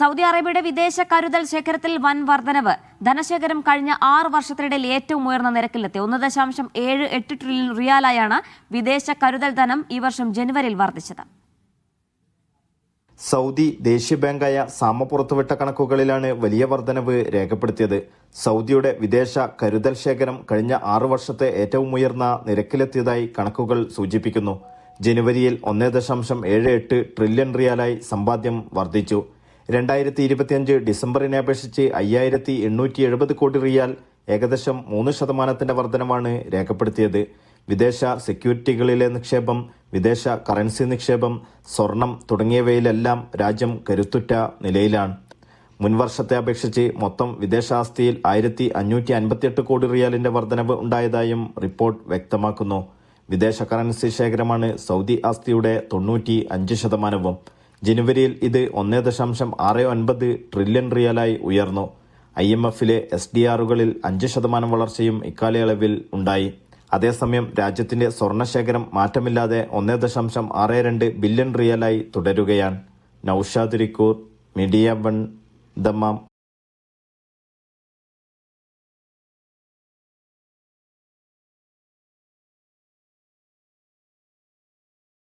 Saudi അറേബ്യയുടെ വിദേശ കരുതൽ ശേഖരത്തിൽ വൻ വർധനവ്. ധനശേഖരം കഴിഞ്ഞ 6 വർഷത്തിനിടയിൽ ഏറ്റവും ഉയർന്ന നിരക്കിലെത്തി. 1.78 ട്രില്യൺ റിയാലായാണ് വിദേശ കരുതൽ ധനം ഈ വർഷം ജനുവരിയിൽ വർദ്ധിച്ചത്. സൗദി ദേശീയ ബാങ്കായ സാമ പുറത്തുവിട്ട കണക്കുകളിലാണ് വലിയ വർധനവ് രേഖപ്പെടുത്തിയത്. സൗദിയുടെ വിദേശ കരുതൽ ശേഖരം കഴിഞ്ഞ 6 വർഷത്തെ ഏറ്റവും ഉയർന്ന നിരക്കിലെത്തിയതായി കണക്കുകൾ സൂചിപ്പിക്കുന്നു. ജനുവരിയിൽ 1.78 ട്രില്യൺ റിയാലായി സമ്പാദ്യം വർദ്ധിച്ചു. 2025 ഡിസംബറിനെ അപേക്ഷിച്ച് 5870 കോടി റിയാൽ, ഏകദേശം 3% വർധനമാണ് രേഖപ്പെടുത്തിയത്. വിദേശ സെക്യൂരിറ്റികളിലെ നിക്ഷേപം, വിദേശ കറൻസി നിക്ഷേപം, സ്വർണം തുടങ്ങിയവയിലെല്ലാം രാജ്യം കരുത്തുറ്റ നിലയിലാണ്. മുൻവർഷത്തെ അപേക്ഷിച്ച് മൊത്തം വിദേശാസ്തിയിൽ 1558 കോടി റിയാലിന്റെ വർധനവ് ഉണ്ടായതായും റിപ്പോർട്ട് വ്യക്തമാക്കുന്നു. വിദേശ കറൻസി ശേഖരമാണ് സൗദി ആസ്തിയുടെ 95%. ജനുവരിയിൽ ഇത് 1.69 ട്രില്യൺ റിയാലായി ഉയർന്നു. IMFലെ SDRകളിൽ 5% വളർച്ചയും ഇക്കാലയളവിൽ ഉണ്ടായി. അതേസമയം രാജ്യത്തിന്റെ സ്വർണശേഖരം മാറ്റമില്ലാതെ 1.62 ബില്യൺ റിയാലായി തുടരുകയാണ്. Naushad റിക്കൂർ, media 1, Dammam.